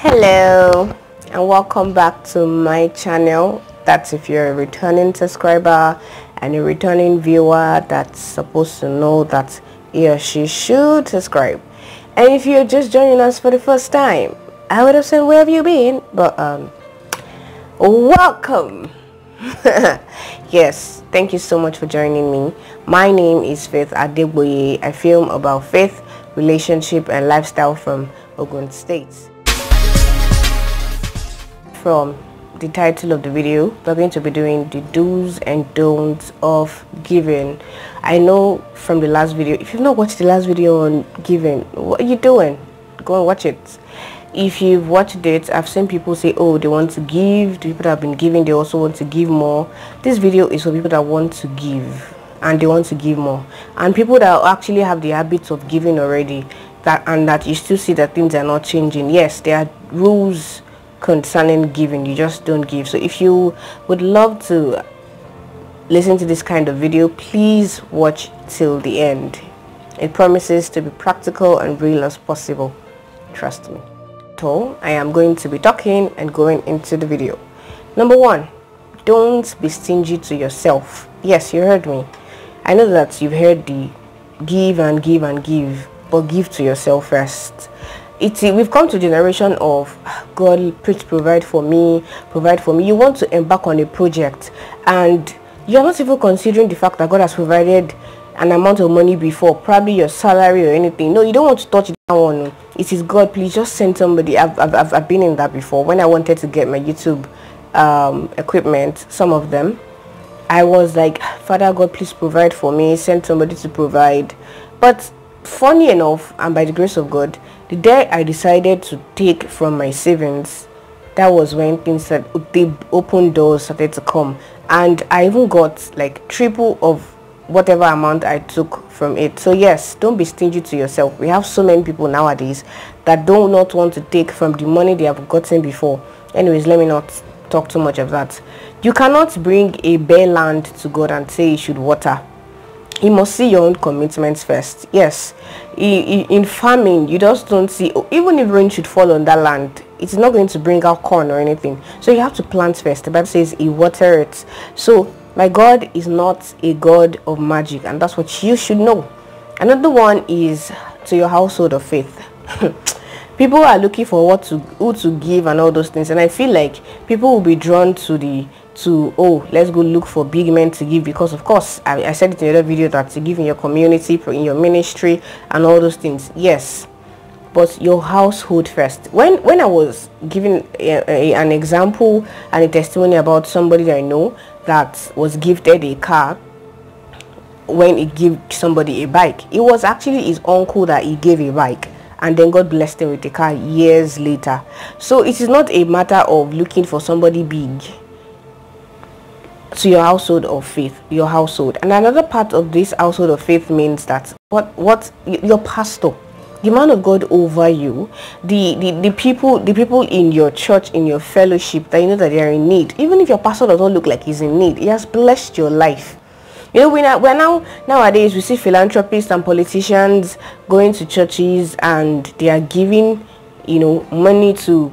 Hello and welcome back to my channel. That's if you're a returning subscriber and a returning viewer that's supposed to know that he or she should subscribe. And if you're just joining us for the first time, I would have said where have you been, but welcome. Yes, thank you so much for joining me. My name is Faith Adeboye. I film about faith, relationship and lifestyle from Ogun State. From the title of the video, we're going to be doing the do's and don'ts of giving. I know from the last video, if you've not watched the last video on giving, what are you doing? Go and watch it. If you've watched it, I've seen people say, oh, they want to give. The people that have been giving, they also want to give more. This video is for people that want to give and they want to give more, and people that actually have the habits of giving already, that you still see that things are not changing. Yes, there are rules concerning giving, you just don't give. So if you would love to listen to this kind of video, please watch till the end. It promises to be practical and real as possible, trust me. So I am going to be talking and going into the video. Number one, don't be stingy to yourself. Yes, you heard me. I know that you've heard the give and give and give, but give to yourself first. We've come to a generation of God, please provide for me, provide for me. You want to embark on a project and you're not even considering the fact that God has provided an amount of money before, probably your salary or anything. No, you don't want to touch that one. It is God, please just send somebody. I've been in that before. When I wanted to get my YouTube equipment, some of them, I was like, Father God, please provide for me, send somebody to provide. But funny enough, and by the grace of God, the day I decided to take from my savings, that was when things that the open doors started to come, and I even got like triple of whatever amount I took from it. So yes, don't be stingy to yourself. We have so many people nowadays that do not want to take from the money they have gotten before. Anyways, let me not talk too much of that. You cannot bring a bare land to God and say you should water. You must see your own commitments first. Yes, in farming, you just don't see, even if rain should fall on that land, it's not going to bring out corn or anything. So you have to plant first. The Bible says he water it. So my God is not a God of magic, and that's what you should know. Another one is to your household of faith. People are looking for who to give and all those things, and I feel like people will be drawn to oh, let's go look for big men to give, because of course I said it in another video that to give in your community, in your ministry and all those things. Yes, but your household first. When I was giving an example and a testimony about somebody that I know that was gifted a car, when he gave somebody a bike, it was actually his uncle that he gave a bike, and then God blessed him with a car years later. So it is not a matter of looking for somebody big. To your household of faith, your household. And another part of this household of faith means that what your pastor, the man of God over you, the people in your church, in your fellowship, that you know that they are in need. Even if your pastor does not look like he's in need, he has blessed your life. You know, we're nowadays we see philanthropists and politicians going to churches and they are giving, you know, money to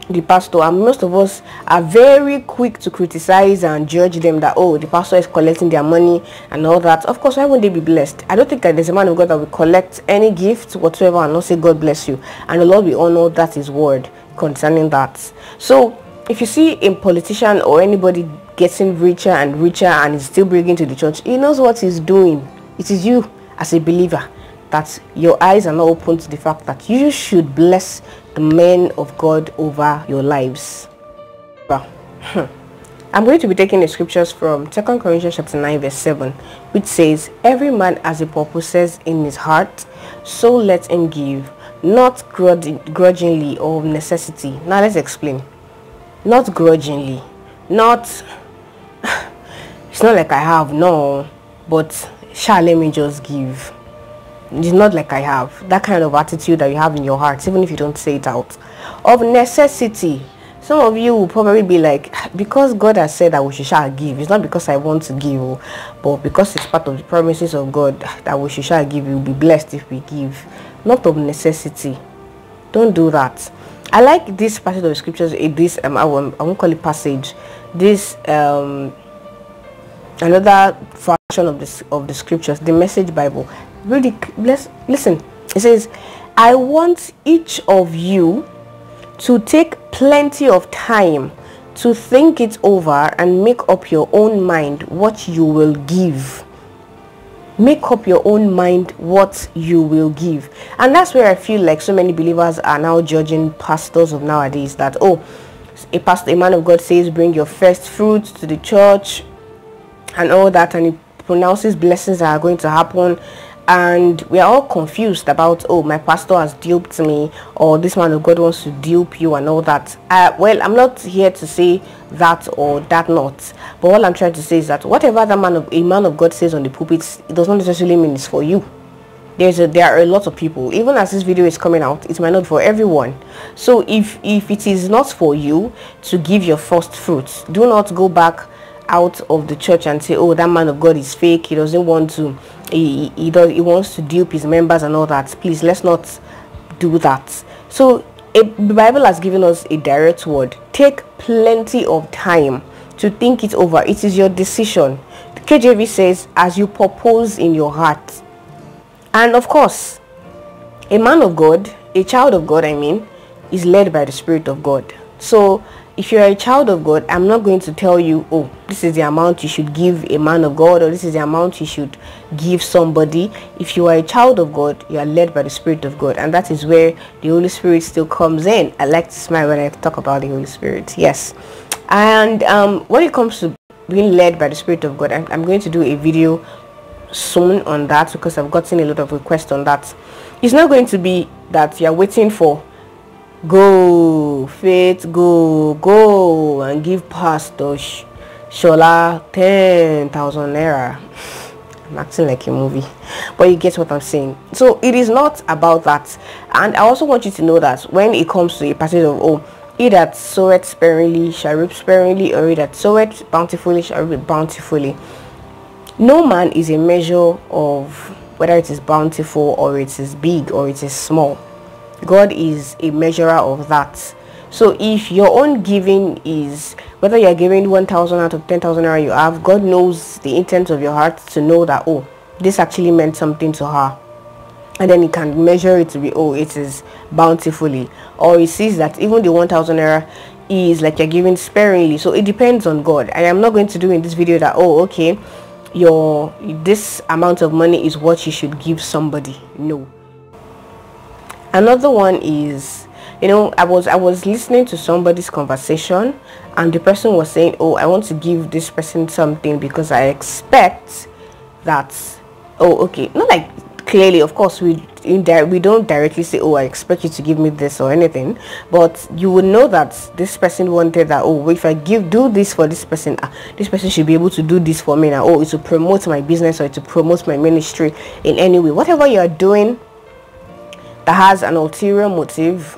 the pastor, and most of us are very quick to criticize and judge them that, oh, the pastor is collecting their money and all that. Of course, why wouldn't they be blessed? I don't think that there's a man of God that will collect any gift whatsoever and not say God bless you, and the Lord will honor that his word concerning that. So if you see a politician or anybody getting richer and richer and is still bringing to the church, he knows what he's doing. It is you as a believer that your eyes are not open to the fact that you should bless the men of God over your lives. Well, I'm going to be taking the scriptures from 2 Corinthians chapter 9 verse 7, which says, every man as he purposes in his heart, so let him give, not grudgingly or of necessity. Now let's explain. Not grudgingly, not it's not like I have, no, but shall let me just give. It's not like I have that kind of attitude that you have in your heart, even if you don't say it out. Of necessity, some of you will probably be like, because God has said that we shall give. It's not because I want to give, but because it's part of the promises of God that we shall give. We will be blessed if we give. Not of necessity. Don't do that. I like this passage of the scriptures. This I won't call it passage. This another version of the scriptures, the Message Bible. Really, listen. It says, "I want each of you to take plenty of time to think it over and make up your own mind what you will give." Make up your own mind what you will give. And that's where I feel like so many believers are now judging pastors of nowadays, that, oh, a man of God says bring your first fruits to the church and all that, and he pronounces blessings that are going to happen, and we are all confused about, oh, my pastor has duped me, or this man of God wants to dupe you and all that. Well, I'm not here to say that or that not, but all I'm trying to say is that whatever a man of God says on the pulpit, it does not necessarily mean it's for you. There are a lot of people. Even as this video is coming out, it might not be for everyone. So if it is not for you to give your first fruits, do not go back out of the church and say, oh, that man of God is fake, he doesn't want to, he wants to dupe his members and all that. Please, let's not do that. So the Bible has given us a direct word: take plenty of time to think it over. It is your decision. The KJV says, as you purpose in your heart. And of course, a man of God, a child of God, I mean, is led by the Spirit of God. So if you're a child of God, I'm not going to tell you, oh, this is the amount you should give a man of God, or this is the amount you should give somebody. If you are a child of God, you are led by the Spirit of God, and that is where the Holy Spirit still comes in. I like to smile when I talk about the Holy Spirit. Yes. And when it comes to being led by the Spirit of God, I'm going to do a video soon on that, because I've gotten a lot of requests on that. It's not going to be that you're waiting for, go faith, go and give Pastor Shola 10,000 naira. I'm acting like a movie, but you get what I'm saying. So it is not about that. And I also want you to know that when it comes to a passage of, oh, he that soweth sparingly shall reap sparingly, or he that soweth bountifully shall reap bountifully. No man is a measure of whether it is bountiful or it is big or it is small. God is a measurer of that. So if your own giving is, whether you're giving 1,000 out of 10,000 naira you have, God knows the intent of your heart to know that, oh, this actually meant something to her. And then he can measure it to be, oh, it is bountifully. Or he sees that even the 1,000 naira is like you're giving sparingly. So it depends on God. And I'm not going to do in this video that, oh, okay, this amount of money is what you should give somebody. No. Another one is, you know, I was listening to somebody's conversation, and the person was saying, oh, I want to give this person something because I expect that, oh, okay, not like clearly, of course, we don't directly say, oh, I expect you to give me this or anything, but you would know that this person wanted that, oh, if I do this for this person, this person should be able to do this for me now. Oh, it's to promote my business or to promote my ministry in any way. Whatever you are doing that has an ulterior motive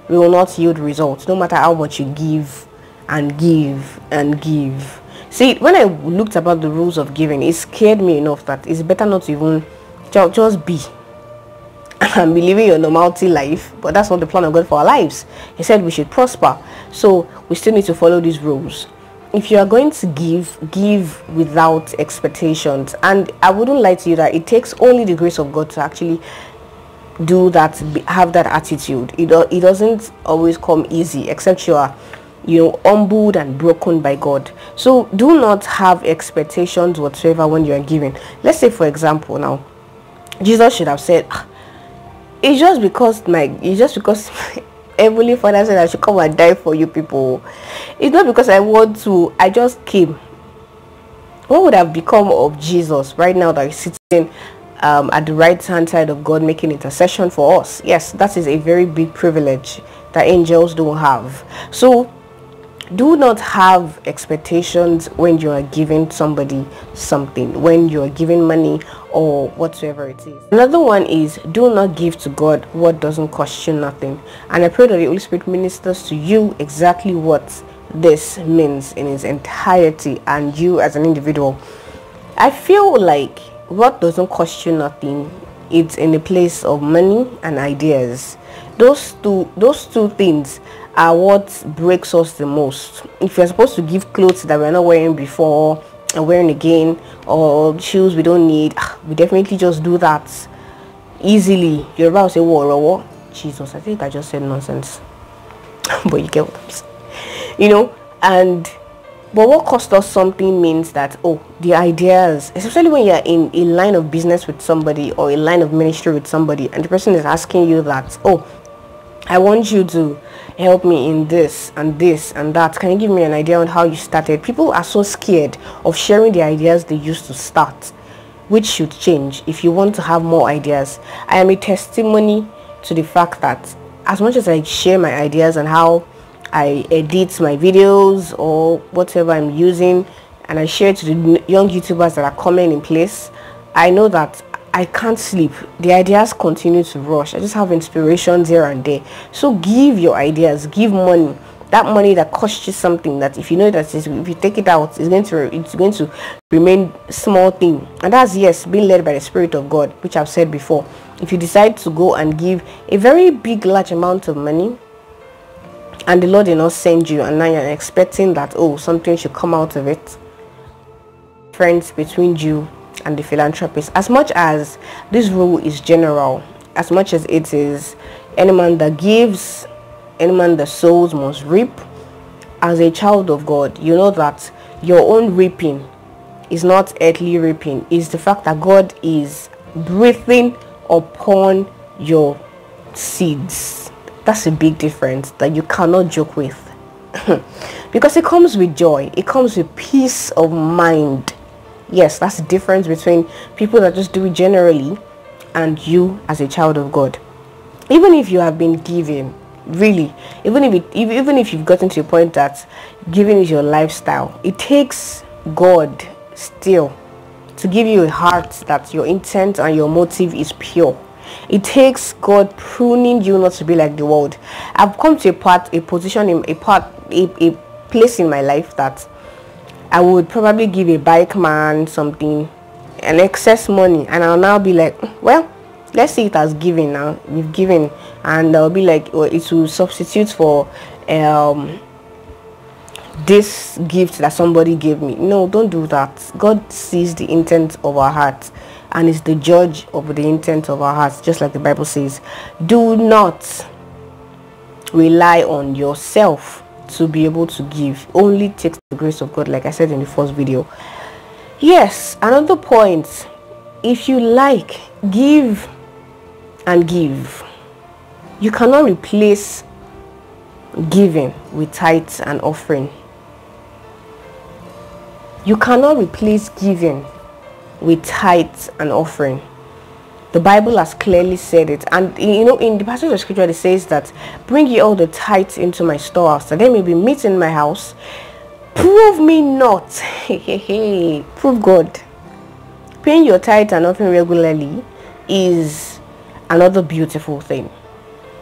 will not yield results, no matter how much you give and give and give. See, when I looked about the rules of giving, it scared me enough that it's better not to even just be and be living your normality life. But that's not the plan of God for our lives. He said we should prosper, so we still need to follow these rules. If you are going to give without expectations. And I wouldn't lie to you that it takes only the grace of God to actually do that, have that attitude. It doesn't always come easy, except you are, you know, humbled and broken by God. So do not have expectations whatsoever when you are giving. Let's say, for example, now Jesus should have said, it's just because Heavenly Father said I should come and die for you people. It's not because I want to, I just came. What would have become of Jesus right now that he's sitting at the right hand side of God making intercession for us? Yes, that is a very big privilege that angels don't have. So do not have expectations when you are giving somebody something, when you are giving money or whatsoever it is. Another one is, do not give to God what doesn't cost you nothing. And I pray that the Holy Spirit ministers to you exactly what this means in its entirety, and you as an individual. I feel like what doesn't cost you nothing, it's in the place of money and ideas. Those two things are what breaks us the most. If you're supposed to give clothes that we're not wearing before and wearing again, or shoes we don't need, we definitely just do that easily. You're about to say what? Jesus, I think I just said nonsense. But you get what I'm saying, and but what cost us something means that, oh, the ideas, especially when you're in a line of business with somebody or a line of ministry with somebody, and the person is asking you that, oh, I want you to help me in this and this and that. Can you give me an idea on how you started? People are so scared of sharing the ideas they used to start, which should change if you want to have more ideas. I am a testimony to the fact that as much as I share my ideas and how I edit my videos or whatever I'm using, and I share to the young YouTubers that are coming in place, I know that I can't sleep. The ideas continue to rush. I just have inspirations here and there. So give your ideas, give money. That money that costs you something, that if you know that if you take it out, it's going to remain small thing. And that's, yes, being led by the Spirit of God, which I've said before. If you decide to go and give a very big, large amount of money, and the Lord did not send you, and now you're expecting that, oh, something should come out of it. Friends between you and the philanthropist, as much as this rule is general, as much as it is any man that gives, any man that sows must reap, as a child of God, you know that your own reaping is not earthly reaping. It's the fact that God is breathing upon your seeds. That's a big difference that you cannot joke with. Because it comes with joy, it comes with peace of mind. Yes, that's the difference between people that just do it generally and you as a child of God. Even if you have been giving, really, even if you've gotten to a point that giving is your lifestyle, it takes God still to give you a heart that your intent and your motive is pure. It takes God pruning you not to be like the world. I've come to a place in my life that I would probably give a bike man something, an excess money, and I'll now be like, well, let's see it as giving now. We've given, and I'll be like, well, it will substitute for this gift that somebody gave me. No, don't do that. God sees the intent of our hearts and is the judge of the intent of our hearts, just like the Bible says. Do not rely on yourself to be able to give. Only takes the grace of God, like I said in the first video. Yes, another point, if you like, give and give. You cannot replace giving with tithes and offering. You cannot replace giving with tithes and offering. The Bible has clearly said it, and in the passage of scripture it says that, bring ye all the tithes into my storehouse, that there may be meat in my house. Prove me not. Prove God. Paying your tithes and offering regularly is another beautiful thing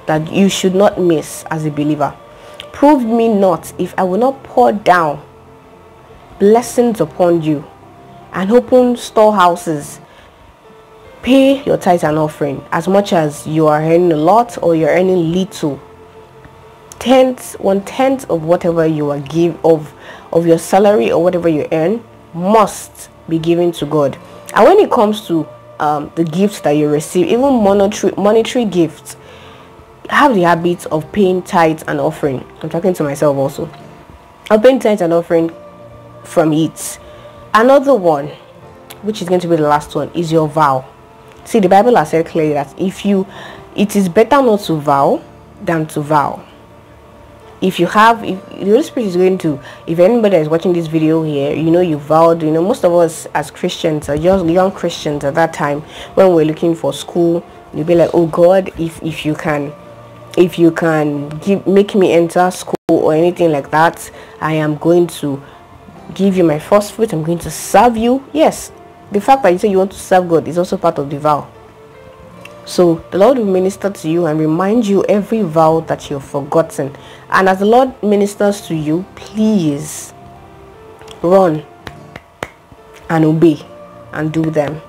that you should not miss as a believer. Prove me not if I will not pour down blessings upon you and open storehouses. Pay your tithes and offering, as much as you are earning a lot or you're earning little. 1/10 of whatever you are of your salary or whatever you earn must be given to God. And when it comes to the gifts that you receive, even monetary gifts, have the habit of paying tithes and offering. I'm talking to myself also. I'm paying tithes and offering from it. Another one, which is going to be the last one, is your vow. See, the Bible has said clearly that it is better not to vow than to vow. If the Holy Spirit is going to, if anybody is watching this video here, you vowed, most of us as Christians, or young Christians at that time, when we're looking for school, you'll be like, oh God, if you can make me enter school or anything like that, I am going to give you my first fruit. I'm going to serve you. Yes, the fact that you say you want to serve God is also part of the vow. So the Lord will minister to you and remind you every vow that you've forgotten. And as the Lord ministers to you, please run and obey and do them.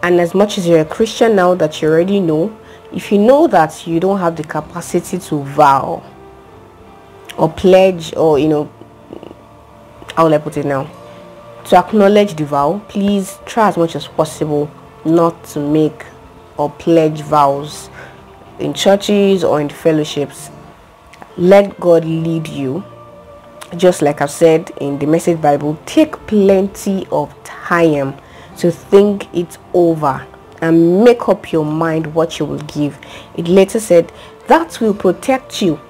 And as much as you're a Christian now that you already know, if you know that you don't have the capacity to vow or pledge, or how will I put it now, to acknowledge the vow, please try as much as possible not to make or pledge vows in churches or in fellowships. Let God lead you. Just like I've said in the Message Bible, take plenty of time to think it over and make up your mind what you will give. It later said that will protect you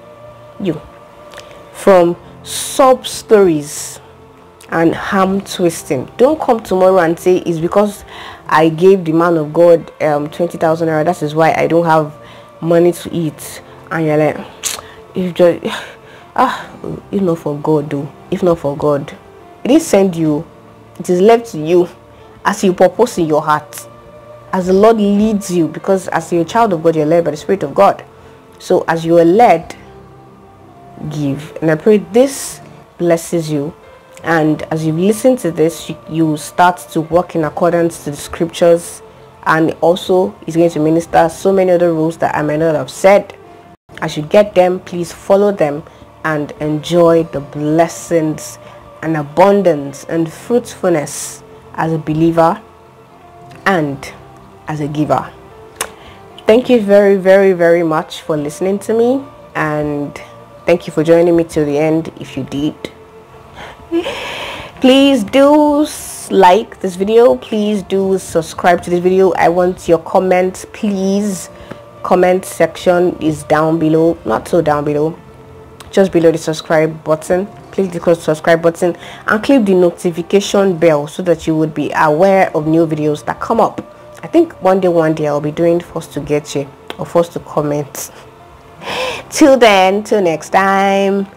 from sub stories and harm twisting. Don't come tomorrow and say it's because I gave the man of God 20,000 naira, that is why I don't have money to eat. And you're like, if just if not for God, though, if not for God, it didn't send you. It is left to you as you purpose in your heart, as the Lord leads you, because as you're a child of God, you're led by the Spirit of God. So as you are led, give. And I pray this blesses you, and as you listen to this, you start to walk in accordance to the scriptures, and also is going to minister so many other rules that I may not have said. As you get them, please follow them and enjoy the blessings and abundance and fruitfulness as a believer and as a giver. Thank you very, very, very much for listening to me, and thank you for joining me till the end. If you did, please do like this video, please do subscribe to this video. I want your comments, please. Comment section is down below, not so down below, just below the subscribe button. Click the subscribe button and click the notification bell so that you would be aware of new videos that come up. I think one day I'll be doing first to get you or first to comment. Till then, till next time,